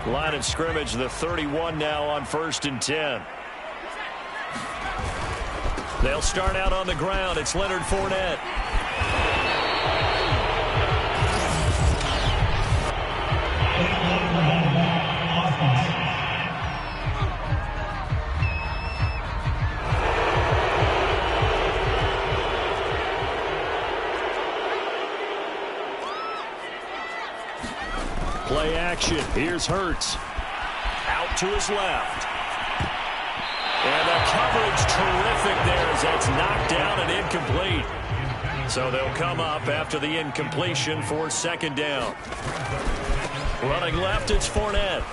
Line of scrimmage, the 31 now on 1st and 10. They'll start out on the ground. It's Leonard Fournette. Play action. Here's Hurts. Out to his left. And the coverage terrific there as that's knocked down and incomplete. So they'll come up after the incompletion for 2nd down. Running left, it's Fournette.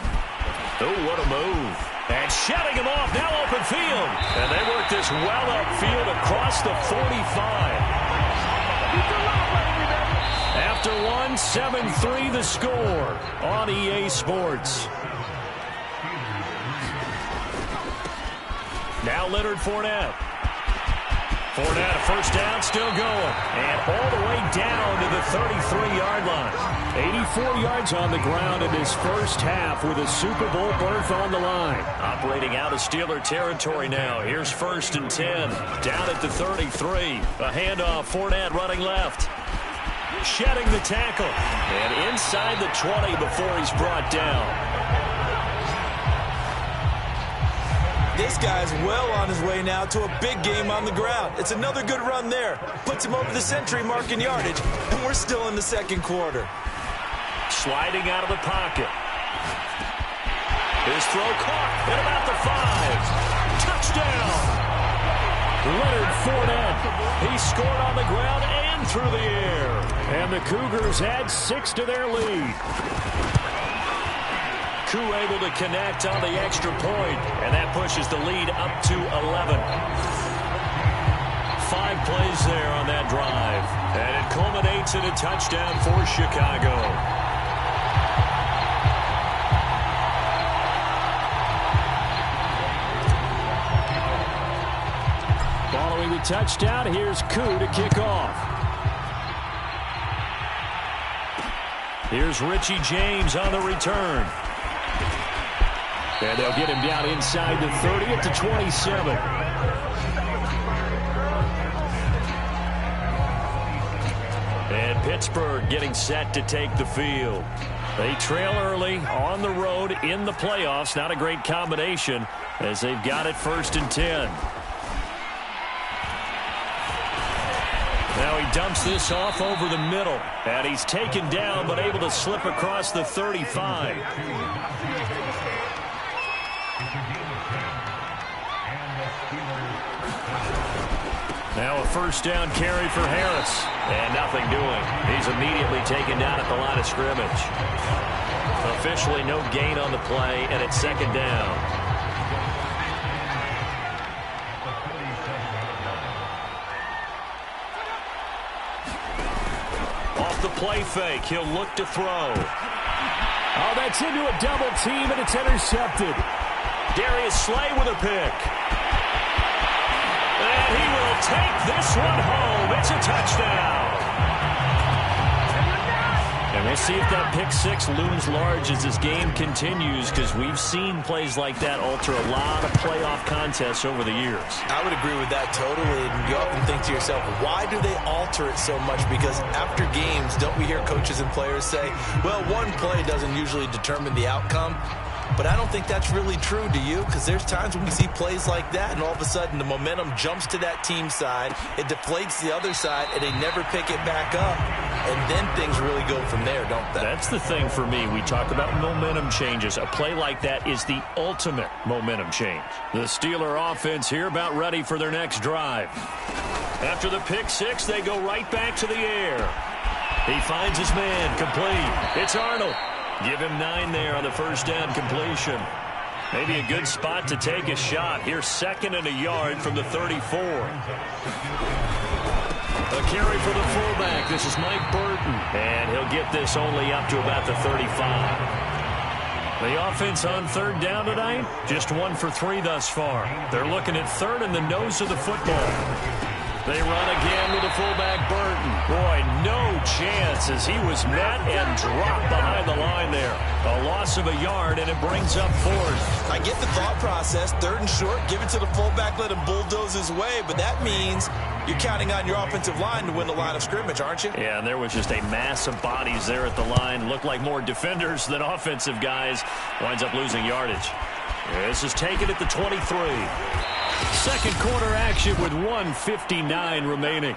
Oh, what a move. And shutting him off, now open field. And they work this well upfield across the 45. After one, 7-3 the score on EA Sports. Now Leonard Fournette. Fournette, a 1st down, still going. And all the way down to the 33-yard line. 84 yards on the ground in his 1st half with a Super Bowl berth on the line. Operating out of Steeler territory now. Here's 1st and 10. Down at the 33. A handoff, Fournette running left. Shedding the tackle. And inside the 20 before he's brought down. This guy's well on his way now to a big game on the ground. It's another good run there. Puts him over the century mark in yardage, and we're still in the 2nd quarter. Sliding out of the pocket. His throw caught at about the 5. Touchdown! Leonard Fournette. He scored on the ground and through the air. And the Cougars add 6 to their lead. Koo able to connect on the extra point, and that pushes the lead up to 11. 5 plays there on that drive, and it culminates in a touchdown for Chicago. Following the touchdown, here's Koo to kick off. Here's Richie James on the return. And they'll get him down inside the 30 at the 27. And Pittsburgh getting set to take the field. They trail early on the road in the playoffs. Not a great combination as they've got it 1st and 10. Now he dumps this off over the middle. And he's taken down but able to slip across the 35. Now a 1st down carry for Harris. And nothing doing. He's immediately taken down at the line of scrimmage. Officially no gain on the play, and it's 2nd down. Off the play fake, he'll look to throw. Oh, that's into a double team, and it's intercepted. Darius Slay with a pick. And he will take this one home. It's a touchdown. And we'll see if that pick 6 looms large as this game continues, because we've seen plays like that alter a lot of playoff contests over the years. I would agree with that totally. And you often think to yourself, why do they alter it so much? Because after games, don't we hear coaches and players say, well, one play doesn't usually determine the outcome? But I don't think that's really true, do you? Because there's times when we see plays like that, and all of a sudden the momentum jumps to that team side, it deflates the other side, and they never pick it back up. And then things really go from there, don't they? That's the thing for me. We talk about momentum changes. A play like that is the ultimate momentum change. The Steeler offense here about ready for their next drive. After the pick 6, they go right back to the air. He finds his man, complete. It's Arnold. Give him 9 there on the 1st down completion. Maybe a good spot to take a shot. Here's 2nd and a yard from the 34. A carry for the fullback. This is Mike Burton. And he'll get this only up to about the 35. The offense on 3rd down tonight, just 1 for 3 thus far. They're looking at 3rd and the nose of the football. They run again with the fullback Burton. Boy, no chance as he was met and dropped behind the line there. A loss of a yard, and it brings up fourth. I get the thought process. 3rd and short, give it to the fullback, let him bulldoze his way, but that means you're counting on your offensive line to win the line of scrimmage, aren't you? Yeah, and there was just a mass of bodies there at the line. Looked like more defenders than offensive guys. Winds up losing yardage. This is taken at the 23. Second quarter action with 1:59 remaining.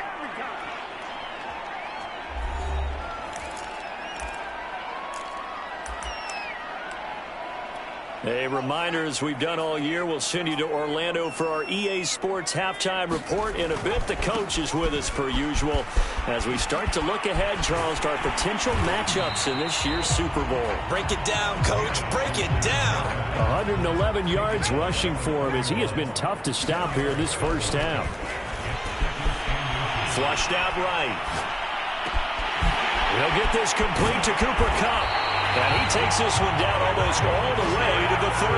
A reminder, as we've done all year, we'll send you to Orlando for our EA Sports halftime report in a bit. The coach is with us per usual as we start to look ahead, Charles, to our potential matchups in this year's Super Bowl. Break it down, Coach. Break it down. 111 yards rushing for him as he has been tough to stop here in this first half. Flushed out right. He'll get this complete to Cooper Kupp. And he takes this one down almost all the way to the 30.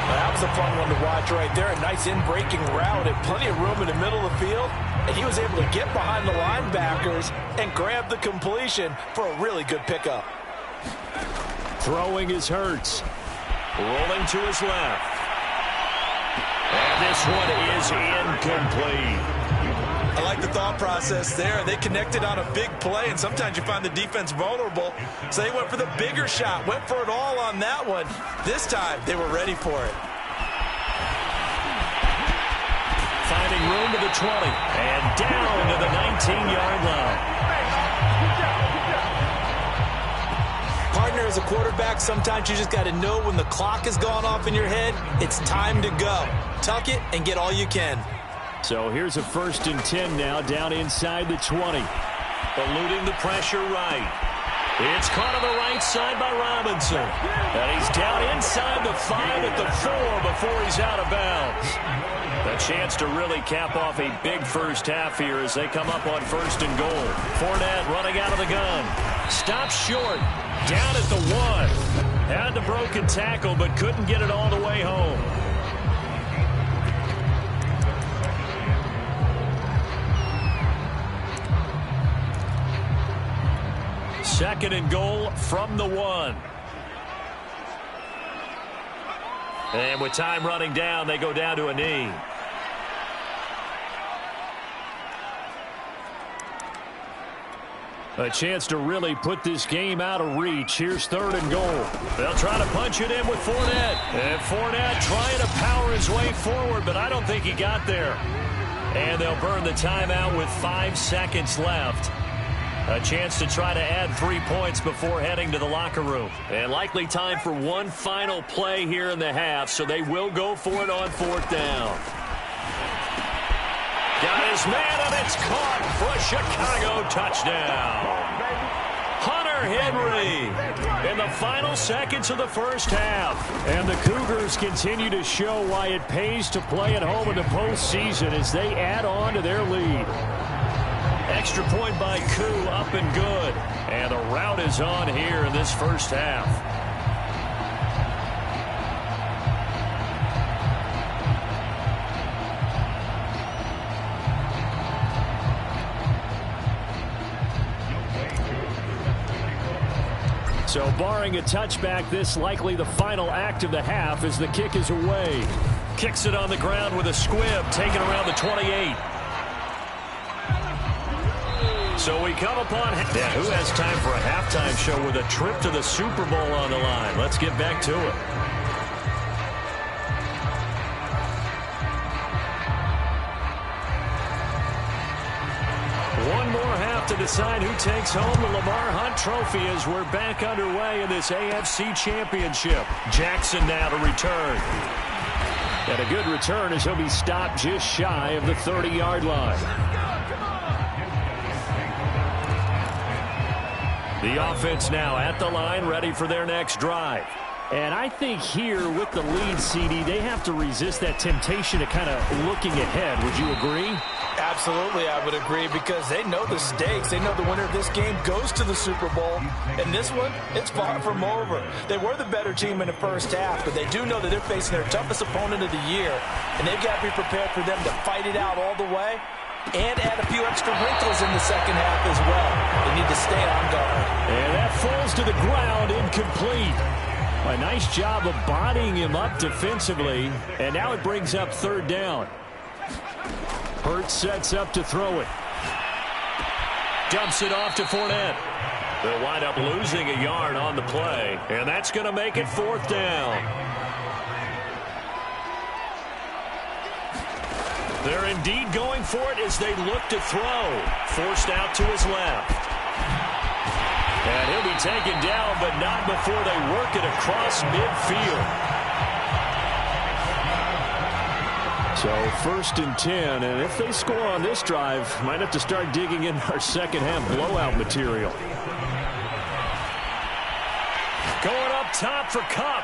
That was a fun one to watch right there. A nice in-breaking route and plenty of room in the middle of the field. And he was able to get behind the linebackers and grab the completion for a really good pickup. Throwing is Hurts. Rolling to his left. And this one is incomplete. I like the thought process there. They connected on a big play, and sometimes you find the defense vulnerable. So they went for the bigger shot, went for it all on that one. This time, they were ready for it. Finding room to the 20, and down to the 19-yard line. Partner, as a quarterback, sometimes you just got to know when the clock has gone off in your head, it's time to go. Tuck it and get all you can. So here's a 1st and 10 now, down inside the 20. Eluding the pressure right. It's caught on the right side by Robinson. And he's down inside the 5 at the 4 before he's out of bounds. A chance to really cap off a big first half here as they come up on 1st and goal. Fournette running out of the gun. Stops short. Down at the 1. Had the broken tackle, but couldn't get it all the way home. 2nd and goal from the 1. And with time running down, they go down to a knee. A chance to really put this game out of reach. Here's 3rd and goal. They'll try to punch it in with Fournette. And Fournette trying to power his way forward, but I don't think he got there. And they'll burn the timeout with 5 seconds left. A chance to try to add 3 points before heading to the locker room. And likely time for one final play here in the half, so they will go for it on 4th down. Got his man, and it's caught for a Chicago touchdown. Hunter Henry in the final seconds of the first half. And the Cougars continue to show why it pays to play at home in the postseason as they add on to their lead. Extra point by Koo, up and good. And the rout is on here in this first half. So barring a touchback, this likely the final act of the half as the kick is away. Kicks it on the ground with a squib, taken around the 28. So we come upon, who has time for a halftime show with a trip to the Super Bowl on the line? Let's get back to it. One more half to decide who takes home the Lamar Hunt Trophy as we're back underway in this AFC Championship. Jackson now to return. And a good return as he'll be stopped just shy of the 30-yard line. The offense now at the line, ready for their next drive. And I think here with the lead, CD, they have to resist that temptation to kind of looking ahead. Would you agree? Absolutely, I would agree, because they know the stakes. They know the winner of this game goes to the Super Bowl. And this one, it's far from over. They were the better team in the first half, but they do know that they're facing their toughest opponent of the year. And they've got to be prepared for them to fight it out all the way and add a few extra wrinkles in the second half as well. They need to stay on guard. And that falls to the ground, incomplete. A nice job of bodying him up defensively, and now it brings up third down. Hurts sets up to throw it. Dumps it off to Fournette. They'll wind up losing a yard on the play, and that's going to make it fourth down. They're indeed going for it as they look to throw. Forced out to his left. And he'll be taken down, but not before they work it across midfield. So 1st and 10, and if they score on this drive, might have to start digging in our second half blowout material. Going up top for Kupp.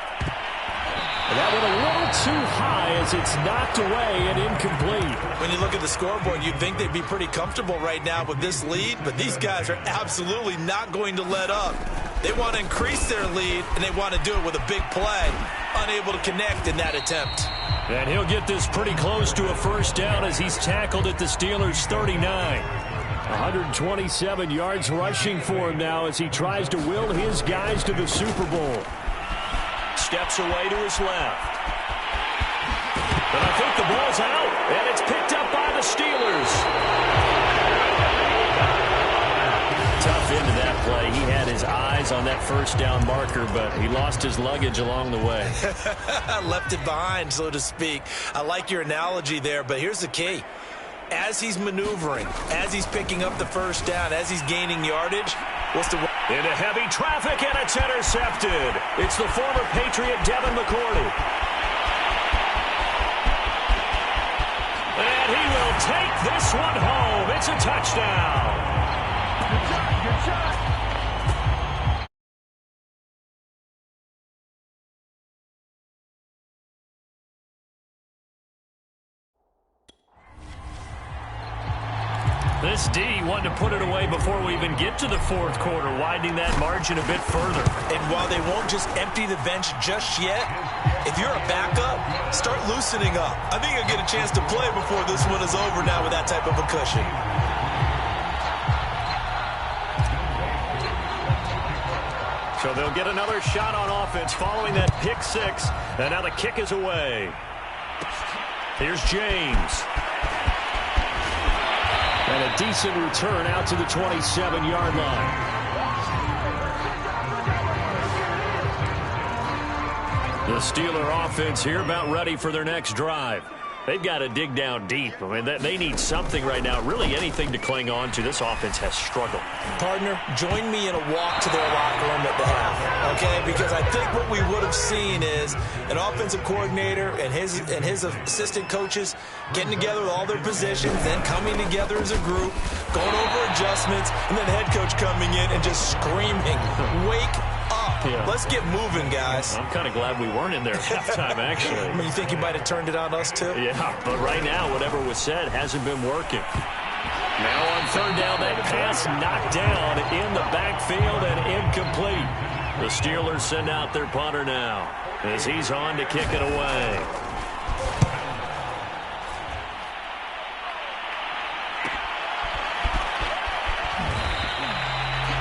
And that one a little too high as it's knocked away and incomplete. When you look at the scoreboard, you'd think they'd be pretty comfortable right now with this lead, but these guys are absolutely not going to let up. They want to increase their lead, and they want to do it with a big play. Unable to connect in that attempt. And he'll get this pretty close to a first down as he's tackled at the Steelers' 39. 127 yards rushing for him now as he tries to will his guys to the Super Bowl. Steps away to his left. But I think the ball's out, and it's picked up by the Steelers. Tough into that play. He had his eyes on that first down marker, but he lost his luggage along the way. Left it behind, so to speak. I like your analogy there, but here's the key. As he's maneuvering, as he's picking up the first down, as he's gaining yardage, what's the... Into heavy traffic, and it's intercepted. It's the former Patriot Devin McCourty. And he will take this one home. It's a touchdown. Good shot, good shot. This D wanted to put it away before we even get to the fourth quarter, widening that margin a bit further. And while they won't just empty the bench just yet, if you're a backup, start loosening up. I think you'll get a chance to play before this one is over now with that type of a cushion. So they'll get another shot on offense following that pick six. And now the kick is away. Here's James. And a decent return out to the 27-yard line. The Steeler offense here about ready for their next drive. They've got to dig down deep. I mean, they need something right now, really anything to cling on to. This offense has struggled. Partner, join me in a walk to their locker room at the half, okay? Because I think what we would have seen is an offensive coordinator and his assistant coaches getting together with all their positions, then coming together as a group, going over adjustments, and then the head coach coming in and just screaming, wake up. Yeah. Let's get moving, guys. I'm kind of glad we weren't in there at halftime, actually. I mean, you think you might have turned it on us, too? Yeah, but right now, whatever was said hasn't been working. Now on third down, that pass knocked down in the backfield and incomplete. The Steelers send out their punter now as he's on to kick it away.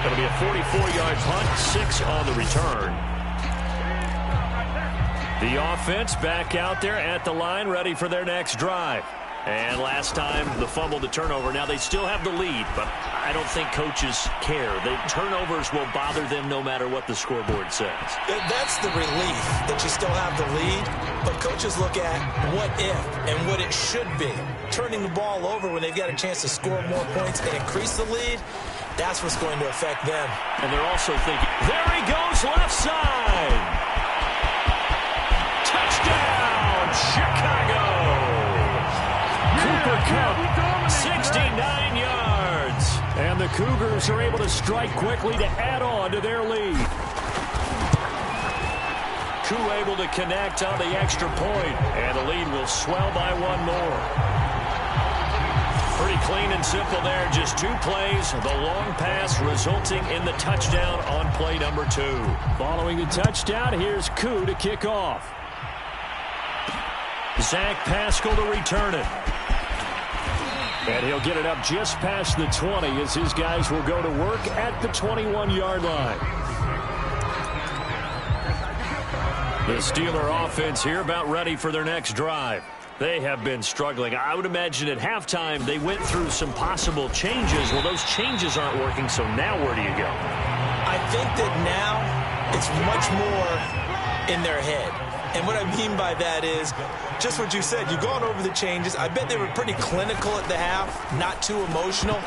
It'll be a 44-yard punt, 6 on the return. The offense back out there at the line, ready for their next drive. And last time, the fumble, the turnover. Now they still have the lead, but I don't think coaches care. The turnovers will bother them no matter what the scoreboard says. That's the relief that you still have the lead, but coaches look at what if and what it should be. Turning the ball over when they've got a chance to score more points and increase the lead, that's what's going to affect them. And they're also thinking, there he goes, left side. Touchdown, Chicago. Cooper Kupp, 69 yards. And the Cougars are able to strike quickly to add on to their lead. Koo able to connect on the extra point, and the lead will swell by one more. Pretty clean and simple there. Just 2 plays. The long pass resulting in the touchdown on play number 2. Following the touchdown, here's Koo to kick off. Zach Pascal to return it. And he'll get it up just past the 20 as his guys will go to work at the 21-yard line. The Steeler offense here about ready for their next drive. They have been struggling. I would imagine at halftime they went through some possible changes. Well, those changes aren't working, so now where do you go? I think that now it's much more in their head. And what I mean by that is just what you said. You've gone over the changes. I bet they were pretty clinical at the half, not too emotional.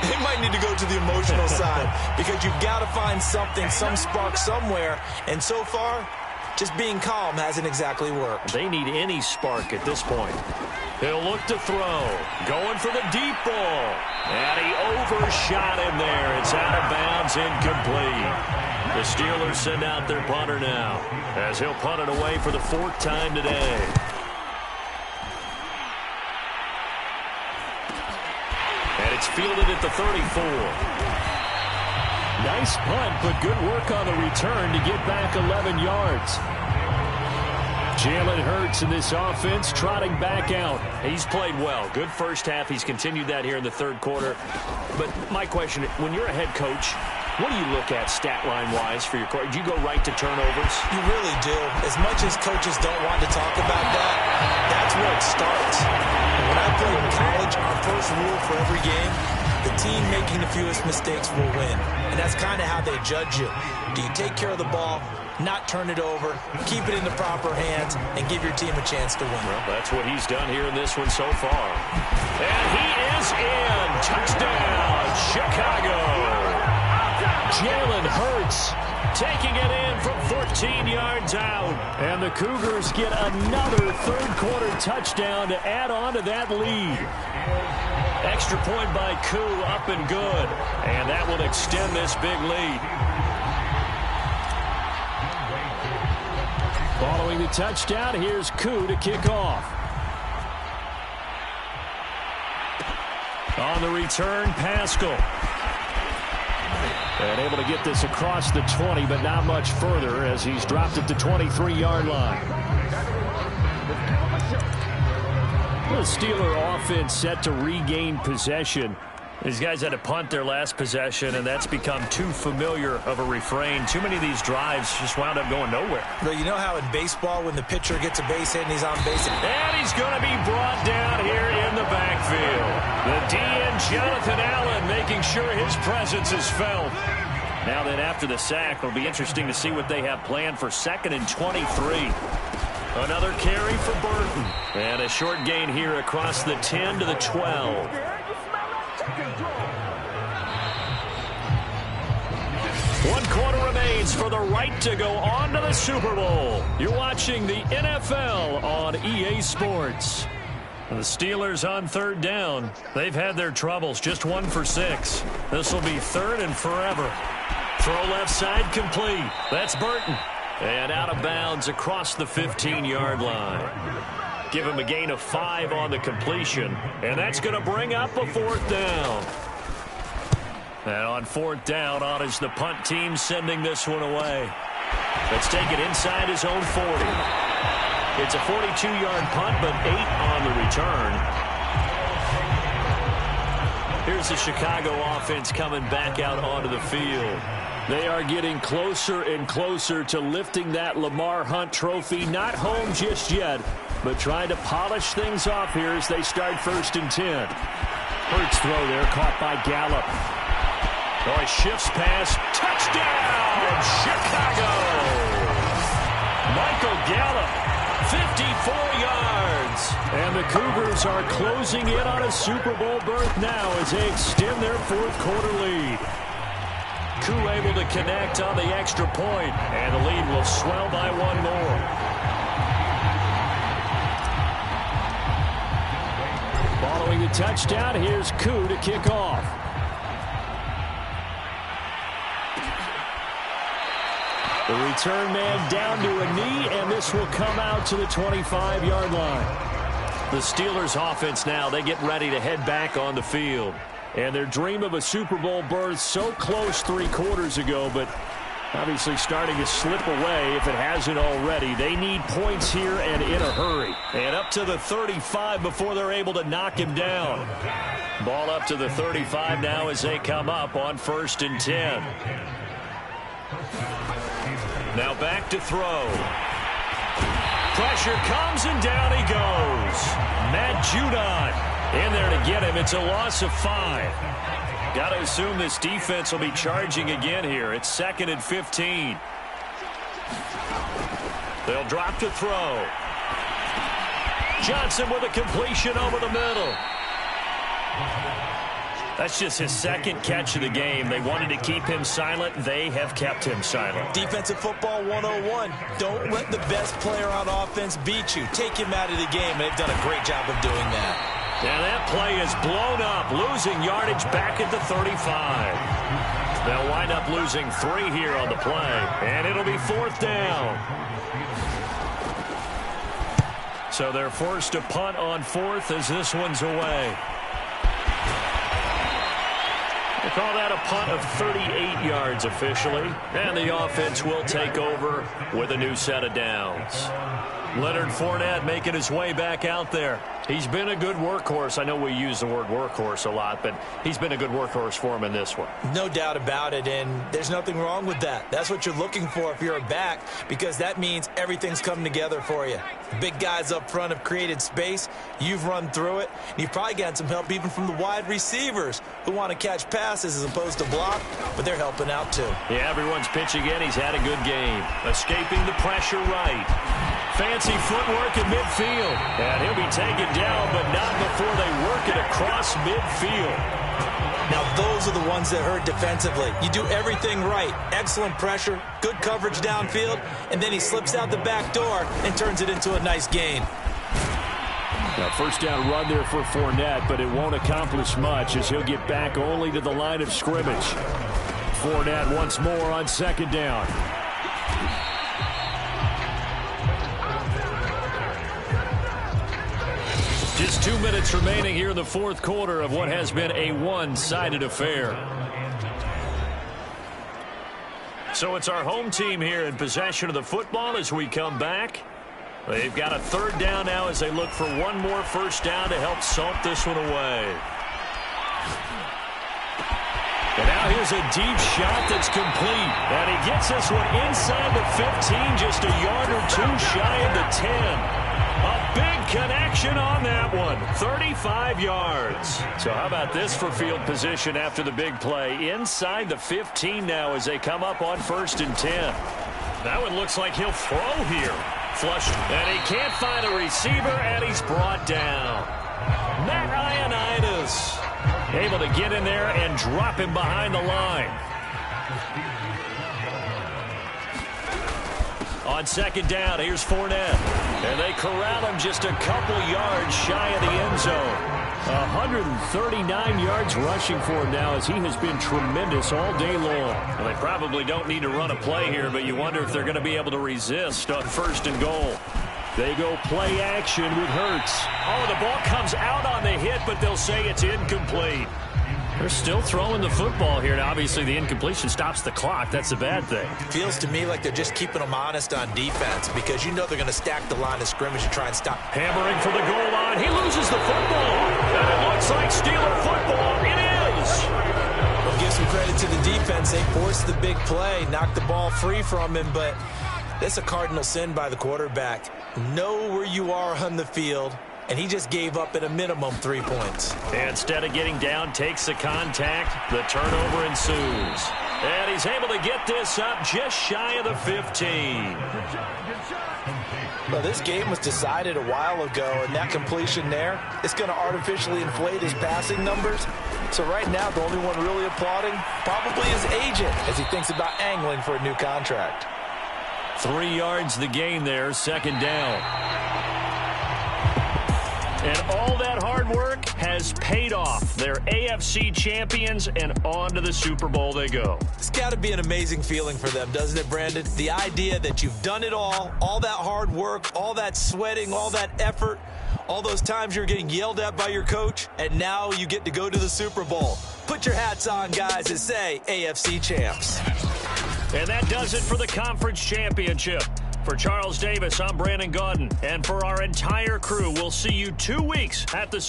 They might need to go to the emotional side because you've got to find something, some spark somewhere. And so far, just being calm hasn't exactly worked. They need any spark at this point. He'll look to throw. Going for the deep ball. And he overshot him there. It's out of bounds, incomplete. The Steelers send out their punter now as he'll punt it away for the 4th time today. And it's fielded at the 34. Nice punt, but good work on the return to get back 11 yards. Jalen Hurts in this offense trotting back out. He's played well. Good first half. He's continued that here in the 3rd quarter. But my question, when you're a head coach, what do you look at stat line-wise for your coach? Do you go right to turnovers? You really do. As much as coaches don't want to talk about that, that's where it starts. When I played in college, our first rule for every game, the team making the fewest mistakes will win. And that's kind of how they judge you. Do you take care of the ball, not turn it over, keep it in the proper hands, and give your team a chance to win? Well, that's what he's done here in this one so far. And he is in. Touchdown, Chicago. Jalen Hurts taking it in from 14 yards out. And the Cougars get another 3rd quarter touchdown to add on to that lead. Extra point by Koo, up and good. And that will extend this big lead. Following the touchdown, here's Koo to kick off. On the return, Pascal. And able to get this across the 20, but not much further as he's dropped at the 23-yard line. The Steeler offense set to regain possession. These guys had to punt their last possession, and that's become too familiar of a refrain. Too many of these drives just wound up going nowhere. Well, you know how in baseball when the pitcher gets a base hit and he's on base? And he's going to be brought down here in the backfield. The DN, Jonathan Allen, making sure his presence is felt. Now that after the sack, it'll be interesting to see what they have planned for 2nd and 23. Another carry for Burton. And a short gain here across the 10 to the 12. One quarter remains for the right to go on to the Super Bowl. You're watching the NFL on EA Sports. And the Steelers on 3rd down. They've had their troubles, just 1 for 6. This will be 3rd and forever. Throw left side complete. That's Burton. And out of bounds across the 15-yard line. Give him a gain of 5 on the completion. And that's going to bring up a 4th down. And on 4th down, on is the punt team sending this one away. Let's take it inside his own 40. It's a 42-yard punt, but 8 on the return. Here's the Chicago offense coming back out onto the field. They are getting closer and closer to lifting that Lamar Hunt trophy. Not home just yet, but trying to polish things off here as they start 1st and 10. Hurts throw there, caught by Gallup. Oh, he shifts pass. Touchdown, Chicago! Michael Gallup, 54 yards. And the Cougars are closing in on a Super Bowl berth now as they extend their 4th quarter lead. Koo able to connect on the extra point, and the lead will swell by 1 more. Following the touchdown, here's Koo to kick off. The return man down to a knee, and this will come out to the 25-yard line. The Steelers offense now, they get ready to head back on the field. And their dream of a Super Bowl berth so close 3 quarters ago, but obviously starting to slip away if it hasn't already. They need points here and in a hurry. And up to the 35 before they're able to knock him down. Ball up to the 35 now as they come up on 1st and 10. Now back to throw. Pressure comes and down he goes. Matt Judon in there to get him. It's a loss of 5. Got to assume this defense will be charging again here. It's 2nd and 15. They'll drop to throw. Johnson with a completion over the middle. That's just his 2nd catch of the game. They wanted to keep him silent. They have kept him silent. Defensive football 101. Don't let the best player on offense beat you. Take him out of the game. They've done a great job of doing that. And that play is blown up, losing yardage back at the 35. They'll wind up losing 3 here on the play, and it'll be 4th down. So they're forced to punt on 4th as this one's away. They call that a punt of 38 yards officially, and the offense will take over with a new set of downs. Leonard Fournette making his way back out there. He's been a good workhorse. I know we use the word workhorse a lot, but he's been a good workhorse for him in this one. No doubt about it, and there's nothing wrong with that. That's what you're looking for if you're a back, because that means everything's coming together for you. Big guys up front have created space. You've run through it. And you've probably gotten some help even from the wide receivers who want to catch passes as opposed to block, but they're helping out too. Yeah, everyone's pitching in. He's had a good game. Escaping the pressure right. Fancy footwork in midfield. And he'll be taken down, but not before they work it across midfield. Now, those are the ones that hurt defensively. You do everything right. Excellent pressure, good coverage downfield, and then he slips out the back door and turns it into a nice gain. Now, 1st down run there for Fournette, but it won't accomplish much as he'll get back only to the line of scrimmage. Fournette once more on 2nd down. Just 2 minutes remaining here in the 4th quarter of what has been a one-sided affair. So it's our home team here in possession of the football as we come back. They've got a 3rd down now as they look for one more 1st down to help salt this one away. And now here's a deep shot that's complete. And he gets this one inside the 15, just a yard or 2 shy of the 10. A big connection on that one. 35 yards. So how about this for field position after the big play? Inside the 15 now as they come up on 1st and 10. That one looks like he'll throw here. Flushed. And he can't find a receiver, and he's brought down. Matt Ioannidis able to get in there and drop him behind the line. On 2nd down, here's Fournette. And they corral him just a couple yards shy of the end zone. 139 yards rushing for him now as he has been tremendous all day long. And they probably don't need to run a play here, but you wonder if they're going to be able to resist on 1st and goal. They go play action with Hurts. Oh, the ball comes out on the hit, but they'll say it's incomplete. They're still throwing the football here. Now, obviously, the incompletion stops the clock. That's a bad thing. Feels to me like they're just keeping them honest on defense because you know they're going to stack the line of scrimmage and try and stop. Hammering for the goal line. He loses the football. And it looks like Steeler football. It is. We'll give some credit to the defense. They forced the big play, knocked the ball free from him, but that's a cardinal sin by the quarterback. Know where you are on the field. And he just gave up at a minimum 3 points. And instead of getting down, takes the contact. The turnover ensues. And he's able to get this up just shy of the 15. Well, this game was decided a while ago, and that completion there is going to artificially inflate his passing numbers. So right now, the only one really applauding probably his agent as he thinks about angling for a new contract. 3 yards the gain there, 2nd down. And all that hard work has paid off. They're AFC champions, and on to the Super Bowl they go. It's got to be an amazing feeling for them, doesn't it, Brandon? The idea that you've done it all that hard work, all that sweating, all that effort, all those times you're getting yelled at by your coach, and now you get to go to the Super Bowl. Put your hats on, guys, and say AFC champs. And that does it for the conference championship. For Charles Davis, I'm Brandon Gaudin. And for our entire crew, we'll see you 2 weeks at the